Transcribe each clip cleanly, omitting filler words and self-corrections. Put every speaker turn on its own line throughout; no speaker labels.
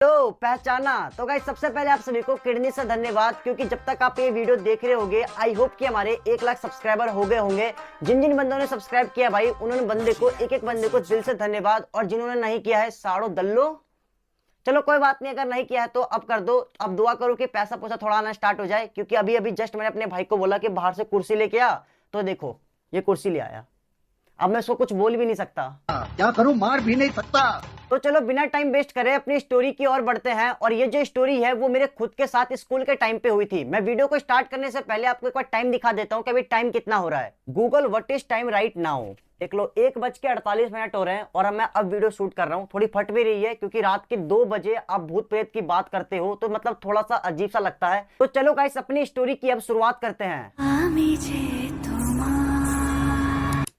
तो पहचाना। तो गाइस सबसे पहले आप सभी को किडनी से धन्यवाद, क्योंकि जब तक आप ये वीडियो देख रहे होंगे आई होप कि हमारे 1 लाख सब्सक्राइबर हो गए होंगे। जिन जिन बंदों ने सब्सक्राइब किया भाई उन्होंने बंदे को एक बंदे को दिल से धन्यवाद, और जिन्होंने नहीं किया है साड़ो दल्लो। चलो कोई बात नहीं, अगर नहीं किया है तो अब कर दो। अब दुआ करो कि पैसा पैसा थोड़ा आना स्टार्ट हो जाए, क्योंकि अभी अभी जस्ट मैंने अपने भाई को बोला कि बाहर से कुर्सी लेके आ, तो देखो ये कुर्सी ले आया। अब मैं इसको कुछ बोल भी नहीं सकता,
क्या करूं, मार भी नहीं सकता।
तो चलो बिना टाइम वेस्ट करे अपनी स्टोरी की ओर बढ़ते हैं। और ये जो स्टोरी है वो मेरे खुद के साथ स्कूल के टाइम पे हुई थी। मैं वीडियो को स्टार्ट करने से पहले आपको एक बार टाइम दिखा देता हूँ कि अभी टाइम कितना हो रहा है। Google what is time right now, देख लो 1:48 हो रहे हैं और मैं अब वीडियो शूट कर रहा हूँ। थोड़ी फट भी रही है क्योंकि रात के 2 बजे आप भूत प्रेत की बात करते हो तो मतलब थोड़ा सा अजीब सा लगता है। तो चलो गाइस अपनी स्टोरी की अब शुरुआत करते हैं।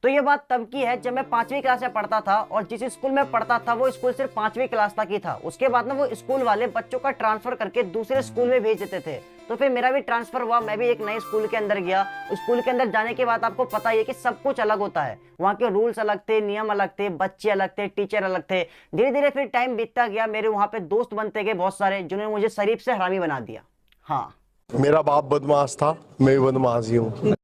तो ये बात तब की है जब मैं 5वीं क्लास में पढ़ता था, और जिस स्कूल में पढ़ता था वो स्कूल सिर्फ 5वीं क्लास तक ही था। उसके बाद ना वो स्कूल वाले बच्चों का ट्रांसफर करके दूसरे स्कूल में भेज देते थे। तो फिर मेरा भी ट्रांसफर हुआ, मैं भी एक नए स्कूल के अंदर गया। स्कूल के अंदर जाने के बाद आपको पता ही है कि सब कुछ अलग होता है। वहाँ के रूल्स अलग थे, नियम अलग थे, बच्चे अलग थे, टीचर अलग थे। धीरे धीरे फिर टाइम बीतता गया, मेरे वहाँ पे दोस्त बनते गए बहुत सारे, जिन्होंने मुझे शरीफ से हरामी बना दिया। हाँ,
मेरा बाप बदमाश था, मैं भी बदमाश ही हूँ।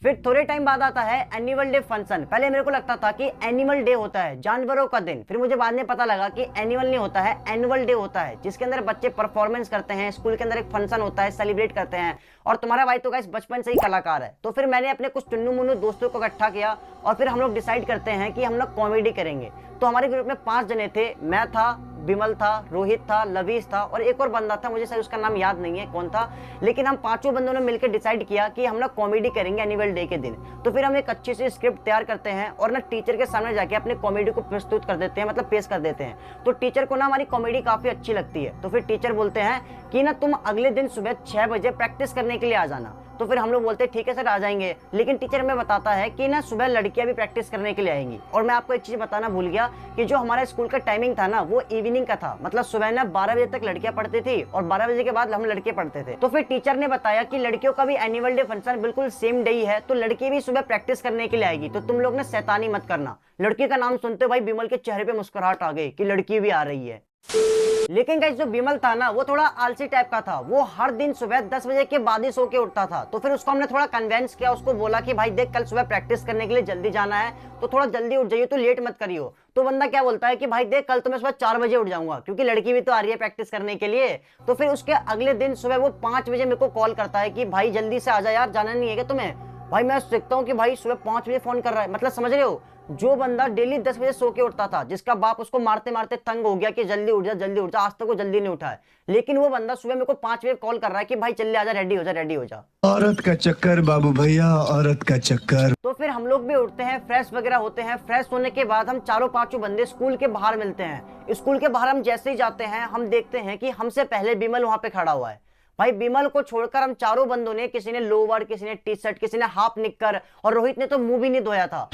फिर थोड़े टाइम बाद आता है एनुअल डे फंक्शन। पहले मेरे को लगता था कि एनिमल डे होता है, जानवरों का दिन। फिर मुझे बाद में पता लगा कि एनुअल नहीं होता है, एनुअल डे होता है, जिसके अंदर बच्चे परफॉर्मेंस करते हैं। स्कूल के अंदर एक फंक्शन होता है, सेलिब्रेट करते हैं। और तुम्हारा भाई तो गाइस बचपन से ही कलाकार है। तो फिर मैंने अपने कुछ टुन्नू मुन्नू दोस्तों को इकट्ठा किया और फिर हम लोग डिसाइड करते हैं कि हम लोग कॉमेडी करेंगे। तो हमारे ग्रुप में 5 जने थे, मैं था, विमल था, रोहित था, लवीश था और एक और बंदा था, मुझे सही उसका नाम याद नहीं है कौन था। लेकिन हम 5 बंदों ने मिलकर डिसाइड किया कि हम लोग कॉमेडी करेंगे एनुअल डे के दिन। तो फिर हम एक अच्छी सी स्क्रिप्ट तैयार करते हैं और ना टीचर के सामने जाके अपने कॉमेडी को प्रस्तुत कर देते हैं, मतलब पेश कर देते हैं। तो टीचर को ना हमारी कॉमेडी काफी अच्छी लगती है। तो फिर टीचर बोलते हैं कि ना तुम अगले दिन सुबह 6 बजे प्रैक्टिस करने के लिए आ जाना। तो फिर हम लोग बोलते हैं ठीक है सर आ जाएंगे। लेकिन टीचर हमें बताता है कि ना सुबह लड़कियां भी प्रैक्टिस करने के लिए आएंगी। और मैं आपको एक चीज बताना भूल गया कि जो हमारा स्कूल का टाइमिंग था ना वो इवनिंग का था, मतलब सुबह ना 12 बजे तक लड़कियां पढ़ती थी और 12 बजे के बाद हम लड़के पढ़ते थे। तो फिर टीचर ने बताया कि लड़कियों का भी एनुअल डे फंक्शन बिल्कुल सेम डे ही है, तो लड़की भी सुबह प्रैक्टिस करने के लिए आएगी। तो तुम लोग ने शैतानी मत करना। लड़की का नाम सुनते भाई विमल के चेहरे पे मुस्कुराहट आ गई कि लड़की भी आ रही है। लेकिन गाइस जो विमल था ना वो थोड़ा आलसी टाइप का था। वो हर दिन सुबह 10 बजे के बाद ही सो के उठता था। तो फिर उसको हमने थोड़ा कन्वेंस किया, उसको बोला कि भाई देख कल सुबह प्रैक्टिस करने के लिए जल्दी जाना है, तो थोड़ा जल्दी उठ जाइए, तो लेट मत करियो। तो बंदा क्या बोलता है कि भाई देख कल तो मैं सुबह 4 बजे उठ जाऊंगा, क्योंकि लड़की भी तो आ रही है प्रैक्टिस करने के लिए। तो फिर उसके अगले दिन सुबह वो 5 बजे मेरे को कॉल करता है कि भाई जल्दी से आ जा यार, जाना नहीं है क्या तुम्हें। भाई मैं देखता हूँ कि भाई सुबह 5 बजे फोन कर रहा है, मतलब समझ रहे हो। जो बंदा डेली 10 बजे सो के उठता था, जिसका बाप उसको मारते मारते तंग हो गया कि जल्दी उठ जा जल्दी उठ जा, आज तक वो जल्दी नहीं उठा है। लेकिन वो बंदा सुबह मेरे को 5 बजे कॉल कर रहा है कि भाई चल आ जा, रेडी हो जा रेडी हो जा।
औरत का चक्कर बाबू भैया, औरत का चक्कर।
तो फिर हम लोग भी उठते हैं, फ्रेश वगैरह होते हैं। फ्रेश होने के बाद हम चारों 5 बंदे स्कूल के बाहर मिलते हैं। स्कूल के बाहर हम जैसे ही जाते हैं हम देखते हैं कि हमसे पहले विमल वहां पे खड़ा हुआ है। भाई विमल को छोड़कर हम चारों बंदों ने, किसी ने लोवर, किसी ने टी शर्ट, किसी ने हाफ निक्कर, और रोहित ने तो मुंह भी नहीं धोया था।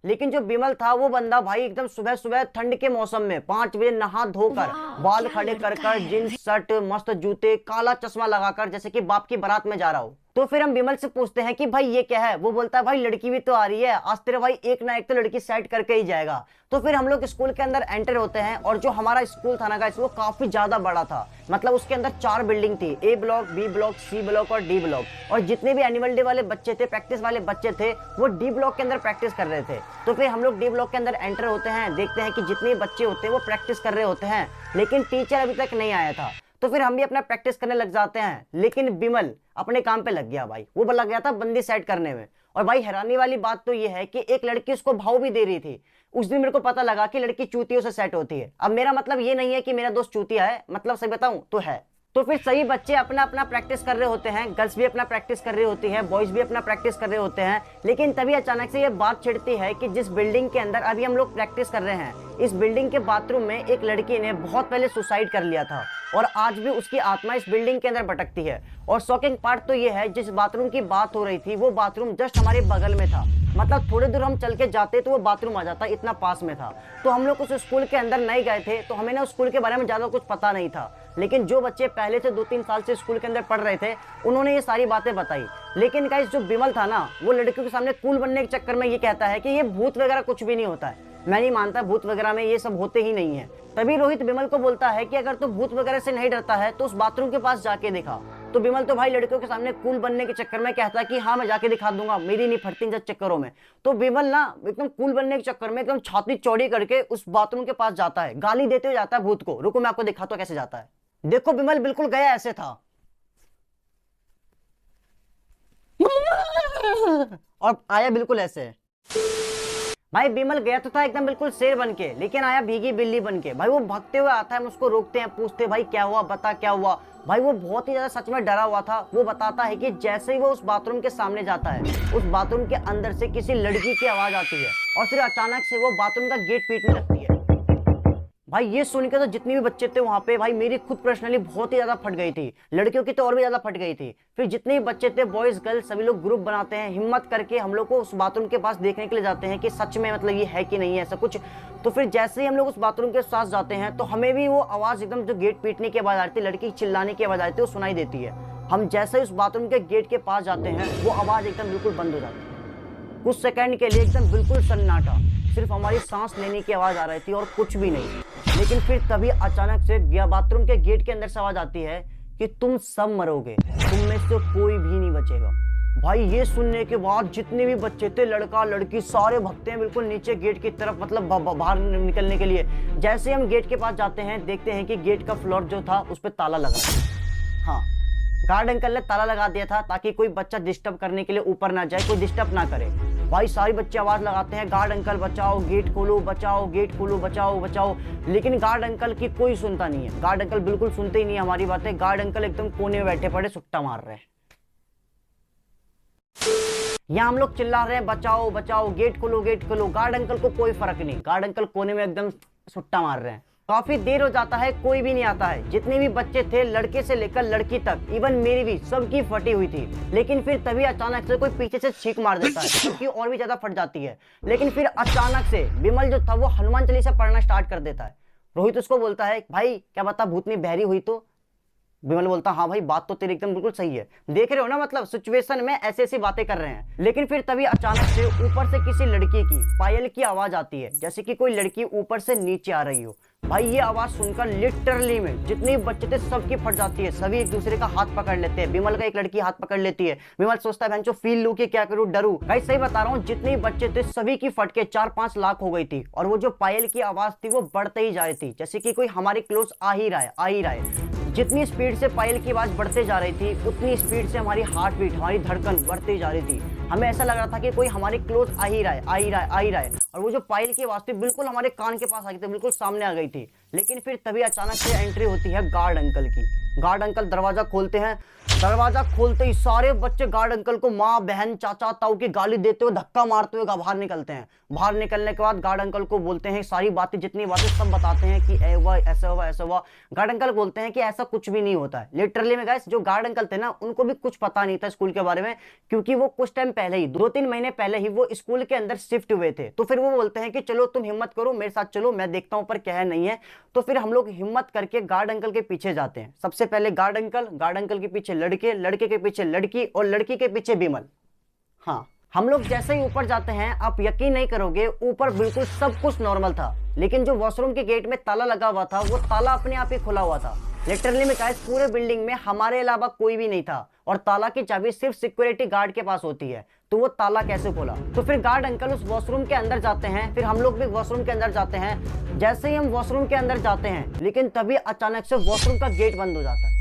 लेकिन जो विमल था वो बंदा भाई एकदम सुबह सुबह ठंड के मौसम में 5 बजे नहा धोकर, बाल खड़े कर जींस शर्ट, मस्त जूते, काला चश्मा लगाकर, जैसे कि बाप की बारात में जा रहा हो। तो फिर हम विमल से पूछते हैं कि भाई ये क्या है। वो बोलता है भाई लड़की भी तो आ रही है, आज तेरे भाई एक ना एक तो लड़की सेट करके ही जाएगा। तो फिर हम लोग स्कूल के अंदर एंटर होते हैं, और जो हमारा स्कूल था ना गाइस वो काफी ज्यादा बड़ा था। मतलब उसके अंदर 4 बिल्डिंग थी, A block, B block, C block और डी ब्लॉक। और जितने भी एनुअल डे वाले बच्चे थे, प्रैक्टिस वाले बच्चे थे, वो डी ब्लॉक के अंदर प्रैक्टिस कर रहे थे। तो फिर हम लोग डी ब्लॉक के अंदर एंटर होते हैं, देखते हैं कि जितने बच्चे होते हैं वो प्रैक्टिस कर रहे होते हैं, लेकिन टीचर अभी तक नहीं आया था। तो फिर हम भी अपना प्रैक्टिस करने लग जाते हैं। लेकिन विमल अपने काम पे लग गया भाई, वो लग गया था बंदी सेट करने में। और भाई हैरानी वाली बात तो ये है कि एक लड़की उसको भाव भी दे रही थी। उस दिन मेरे को पता लगा कि लड़की चूतियों से सेट होती है। अब मेरा मतलब ये नहीं है कि मेरा दोस्त चूतिया है, मतलब सही बताऊं तो है। तो फिर सभी बच्चे अपना अपना प्रैक्टिस कर रहे होते हैं, गर्ल्स भी अपना प्रैक्टिस कर रही होती है, बॉयज भी अपना प्रैक्टिस कर रहे होते हैं। लेकिन तभी अचानक से ये बात छिड़ती है कि जिस बिल्डिंग के अंदर अभी हम लोग प्रैक्टिस कर रहे हैं, इस बिल्डिंग के बाथरूम में एक लड़की ने बहुत पहले सुसाइड कर लिया था, और आज भी उसकी आत्मा इस बिल्डिंग के अंदर भटकती है। और शॉकिंग पार्ट तो ये है, जिस बाथरूम की बात हो रही थी वो बाथरूम जस्ट हमारे बगल में था। मतलब थोड़ी दूर हम चल के जाते तो वो बाथरूम आ जाता, इतना पास में था। तो हम लोग उस स्कूल के अंदर नहीं गए थे, तो हमें ना उस स्कूल के बारे में ज्यादा कुछ पता नहीं था। लेकिन जो बच्चे पहले से 2-3 साल से स्कूल के अंदर पढ़ रहे थे, उन्होंने ये सारी बातें बताई। लेकिन गाइस जो विमल था ना, वो लड़कियों के सामने कूल बनने के चक्कर में ये कहता है कि ये भूत वगैरह कुछ भी नहीं होता है। मैं नहीं मानता भूत वगैरह में ये सब होते ही नहीं है। तभी रोहित विमल को बोलता है कि अगर तू भूत वगैरह से नहीं डरता है तो उस बाथरूम के पास जाके दिखा। तो विमल तो भाई लड़कियों के सामने कूल बनने के चक्कर में कहता है कि हाँ मैं जाके दिखा दूंगा, मेरी नहीं फटती इन चक्करों में। तो विमल ना एकदम कूल बनने के चक्कर में एकदम छाती चौड़ी करके उस बाथरूम के पास जाता है, गाली देते हुए जाता है भूत को। रुको मैं आपको दिखाता हूं कैसे जाता है। देखो विमल बिल्कुल गया ऐसे था और आया बिल्कुल ऐसे। भाई विमल गया तो था एकदम बिल्कुल शेर बन के, लेकिन आया भीगी बिल्ली बन के। भाई वो भागते हुए आता है, हम उसको रोकते हैं, पूछते हैं भाई क्या हुआ, बता क्या हुआ। भाई वो बहुत ही ज्यादा सच में डरा हुआ था। वो बताता है कि जैसे ही वो उस बाथरूम के सामने जाता है, उस बाथरूम के अंदर से किसी लड़की की आवाज आती है और फिर अचानक से वो बाथरूम का गेट पीटने लगती है। भाई ये सुनकर तो जितने भी बच्चे थे वहां पे, भाई मेरी खुद पर्सनली बहुत ही ज्यादा फट गई थी, लड़कियों की तो और भी ज्यादा फट गई थी। फिर जितने भी बच्चे थे बॉयज गर्ल्स सभी लोग ग्रुप बनाते हैं, हिम्मत करके हम लोग को उस बाथरूम के पास देखने के लिए जाते हैं कि सच में मतलब ये है कि नहीं है ऐसा कुछ। तो फिर जैसे ही हम लोग उस बाथरूम के साथ जाते हैं तो हमें भी वो आवाज एकदम जो गेट पीटने की आवाज आ रही थी, लड़की चिल्लाने की आवाज आ रही थी, वो सुनाई देती है। हम जैसे ही उस बाथरूम के गेट के पास जाते हैं वो आवाज एकदम बिल्कुल बंद हो जाती है। कुछ सेकंड के लिए एकदम बिल्कुल सन्नाटा, सिर्फ हमारी सांस लेने की आवाज आ रही थी और कुछ भी नहीं। लेकिन फिर तभी अचानक से बाथरूम के गेट के अंदर से आवाज आती है कि तुम सब मरोगे, तुम में से कोई भी नहीं बचेगा। भाई ये सुनने के बाद जितने भी बच्चे थे, लड़का लड़की सारे भागते हैं बिल्कुल नीचे गेट की तरफ, मतलब बाहर निकलने के लिए। जैसे हम गेट के पास जाते हैं देखते हैं कि गेट का फ्लोर जो था उस पर ताला लगा था। हाँ, गार्ड अंकल ने ताला लगा दिया था ताकि कोई बच्चा डिस्टर्ब करने के लिए ऊपर ना जाए, कोई डिस्टर्ब ना करे। भाई सारे बच्चे आवाज लगाते हैं गार्ड अंकल बचाओ, गेट खोलो, बचाओ, गेट खोलो, बचाओ बचाओ। लेकिन गार्ड अंकल की कोई सुनता नहीं है। गार्ड अंकल बिल्कुल सुनते ही नहीं हमारी बातें। गार्ड अंकल एकदम कोने में बैठे पड़े सुट्टा मार रहे हैं। यहाँ हम लोग चिल्ला रहे हैं बचाओ बचाओ, गेट खोलो, गेट खोलो। गार्ड अंकल को कोई फर्क नहीं, गार्ड अंकल कोने में एकदम सुट्टा मार रहे हैं। काफी देर हो जाता है, कोई भी नहीं आता है। जितने भी बच्चे थे, लड़के से लेकर लड़की तक, इवन मेरी भी, सबकी फटी हुई थी। लेकिन फिर तभी अचानक से कोई पीछे से छींक मार देता है, क्योंकि और भी ज्यादा फट जाती है। लेकिन फिर अचानक से विमल जो था वो हनुमान चालीसा पढ़ना स्टार्ट कर देता है। रोहित उसको बोलता है भाई क्या बता भूतनी बहरी हुई तो? विमल बोलता हाँ भाई बात तो तेरी एकदम बिल्कुल सही है, देख रहे हो ना, मतलब सिचुएशन में ऐसी ऐसी बातें कर रहे हैं। लेकिन फिर तभी अचानक से ऊपर से किसी लड़की की पायल की आवाज आती है, जैसे कि कोई लड़की ऊपर से नीचे आ रही हो। भाई ये आवाज सुनकर लिटरली में जितने बच्चे थे सबकी फट जाती है, सभी एक दूसरे का हाथ पकड़ लेते हैं। विमल का एक लड़की हाथ पकड़ लेती है। विमल सोचता है बहनचोद फील लूं कि क्या करूं, डरूं। भाई सही बता रहा हूँ, जितने बच्चे थे सभी की फट के 4-5 लाख हो गई थी। और वो जो पायल की आवाज थी वो बढ़ते ही जा रही थी, जैसे कि कोई हमारे क्लोज आ ही रहा है, आ ही रहा है। जितनी स्पीड से पायल की आवाज बढ़ते जा रही थी उतनी स्पीड से हमारी हार्ट बीट, हमारी धड़कन बढ़ती जा रही थी। हमें ऐसा लग रहा था कि कोई हमारे क्लोज आ ही रहा है, आ ही रहा है, आ ही रहा है। और वो जो पायल की आवाज थी बिल्कुल हमारे कान के पास आ गई थी, बिल्कुल सामने आ गई थी। लेकिन फिर तभी अचानक से एंट्री होती है गार्ड अंकल की। गार्ड अंकल दरवाजा खोलते हैं। दरवाजा खोलते ही सारे बच्चे गार्ड अंकल को माँ बहन चाचा ताऊ की गाली देते हुए धक्का मारते हुए बाहर निकलते हैं। बाहर निकलने के बाद गार्ड अंकल को बोलते हैं सारी बातें, जितनी बातें सब बताते हैं कि ऐसा हुआ ऐसा हुआ। गार्ड अंकल बोलते हैं कि ऐसा कुछ भी नहीं होता है। लिटरली में गाइस जो गार्ड अंकल थे ना, उनको भी कुछ पता नहीं था स्कूल के बारे में, क्योंकि वो कुछ टाइम पहले ही 2-3 महीने पहले ही वो स्कूल के अंदर शिफ्ट हुए थे। तो फिर वो बोलते हैं कि चलो तुम हिम्मत करो, मेरे साथ चलो, मैं देखता हूं पर क्या है नहीं है। तो फिर हम लोग हिम्मत करके गार्ड अंकल के पीछे जाते हैं। सबसे पहले गार्ड अंकल के पीछे लड़के, लड़के के पीछे लड़की और लड़की के पीछे विमल। हाँ, हम लोग जैसे ही ऊपर जाते हैं, आप यकीन नहीं करोगे, ऊपर बिल्कुल सब कुछ नॉर्मल था। लेकिन जो वॉशरूम के गेट में ताला लगा हुआ था, वो ताला अपने आप ही खुला हुआ था। लिटरली में गाइस पूरे बिल्डिंग में हमारे अलावा कोई भी नहीं था, और ताला की चाबी सिर्फ सिक्योरिटी गार्ड के पास होती है। तो वो ताला कैसे खोला? तो फिर गार्ड अंकल उस वॉशरूम के अंदर जाते हैं, फिर हम लोग भी वॉशरूम के अंदर जाते हैं। जैसे ही हम वॉशरूम के अंदर जाते हैं, लेकिन तभी अचानक से वॉशरूम का गेट बंद हो जाता है।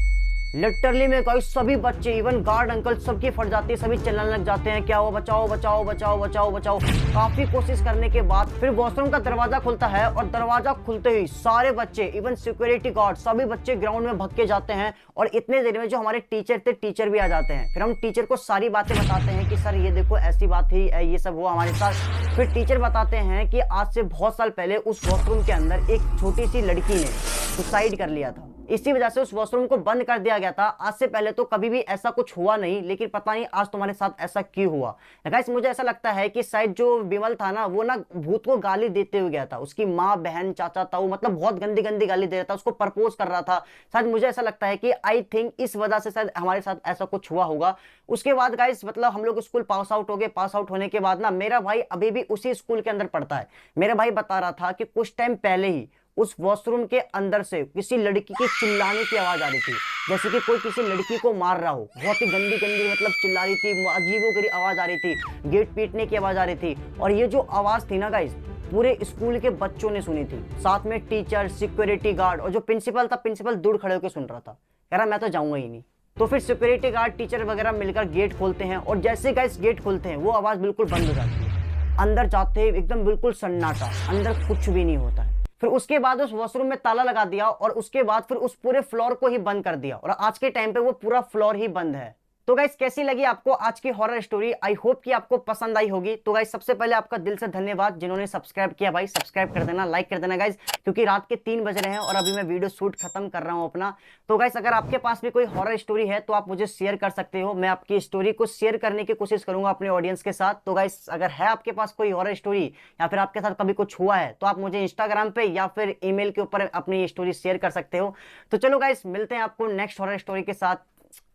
लिटरली में गाइस सभी बच्चे, इवन गार्ड अंकल, सबकी फट जाती है, सभी चिल्लाने लग जाते हैं क्या हुआ, बचाओ बचाओ बचाओ बचाओ बचाओ। काफी कोशिश करने के बाद फिर वॉशरूम का दरवाजा खुलता है, और दरवाजा खुलते ही सारे बच्चे, इवन सिक्योरिटी गार्ड, सभी बच्चे ग्राउंड में भाग के जाते हैं। और इतने देर में जो हमारे टीचर थे, टीचर भी आ जाते हैं। फिर हम टीचर को सारी बातें बताते हैं कि सर ये देखो ऐसी बात थी, ये सब हुआ हमारे साथ। फिर टीचर बताते हैं कि आज से बहुत साल पहले उस वॉशरूम के अंदर एक छोटी सी लड़की ने सुसाइड कर लिया था। इसी वजह से उस वॉशरूम को बंद कर दिया गया था। आज से पहले तो कभी भी ऐसा कुछ हुआ नहीं, लेकिन पता नहीं आज तुम्हारे साथ ऐसा क्यों हुआ। गाइस मुझे ऐसा लगता है कि शायद जो विमल था ना, वो ना भूत को गाली देते हुए गया था। उसकी माँ, बहन, चाचा, ताऊ, मतलब बहुत गंदी गंदी गाली दे रहा था, उसको प्रपोज कर रहा था। शायद मुझे ऐसा लगता है कि आई थिंक इस वजह से शायद हमारे साथ ऐसा कुछ हुआ होगा। उसके बाद गाइस मतलब हम लोग स्कूल पास आउट हो गए। पास आउट होने के बाद ना मेरा भाई अभी भी उसी स्कूल के अंदर पढ़ता है। मेरा भाई बता रहा था कि कुछ टाइम पहले ही उस वॉशरूम के अंदर से किसी लड़की की चिल्लाने की आवाज आ रही थी, जैसे कि कोई किसी लड़की को मार रहा हो। बहुत ही गंदी गंदी मतलब चिल्ला रही थी, अजीबोगरीब आवाज आ रही थी, गेट पीटने की आवाज आ रही थी। और ये जो आवाज थी ना गाइस, पूरे स्कूल के बच्चों ने सुनी थी, साथ में टीचर, सिक्योरिटी गार्ड और जो प्रिंसिपल था, प्रिंसिपल दूर खड़े होकर सुन रहा था। कह रहा मैं तो जाऊंगा ही नहीं। तो फिर सिक्योरिटी गार्ड, टीचर वगैरह मिलकर गेट खोलते हैं, और जैसे गाइस गेट खोलते हैं वो आवाज बिल्कुल बंद हो जाती है। अंदर जाते ही एकदम बिल्कुल सन्नाटा, अंदर कुछ भी नहीं होता है। फिर उसके बाद उस वॉशरूम में ताला लगा दिया, और उसके बाद फिर उस पूरे फ्लोर को ही बंद कर दिया, और आज के टाइम पे वो पूरा फ्लोर ही बंद है। तो गाइस कैसी लगी आपको आज की हॉरर स्टोरी? आई होप कि आपको पसंद आई होगी। तो गाइस सबसे पहले आपका दिल से धन्यवाद जिन्होंने सब्सक्राइब किया। भाई सब्सक्राइब कर देना, लाइक कर देना गाइस, क्योंकि रात के 3 बज रहे हैं और अभी मैं वीडियो शूट खत्म कर रहा हूं अपना। तो गाइस अगर आपके पास भी कोई हॉरर स्टोरी है तो आप मुझे शेयर कर सकते हो। मैं आपकी स्टोरी को शेयर करने की कोशिश करूंगा अपने ऑडियंस के साथ। तो गाइस अगर है आपके पास कोई हॉरर स्टोरी या फिर आपके साथ कभी कुछ हुआ है तो आप मुझे इंस्टाग्राम पे या फिर ईमेल के ऊपर अपनी स्टोरी शेयर कर सकते हो। तो चलो गाइस मिलते हैं आपको नेक्स्ट हॉरर स्टोरी के साथ।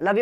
Love you.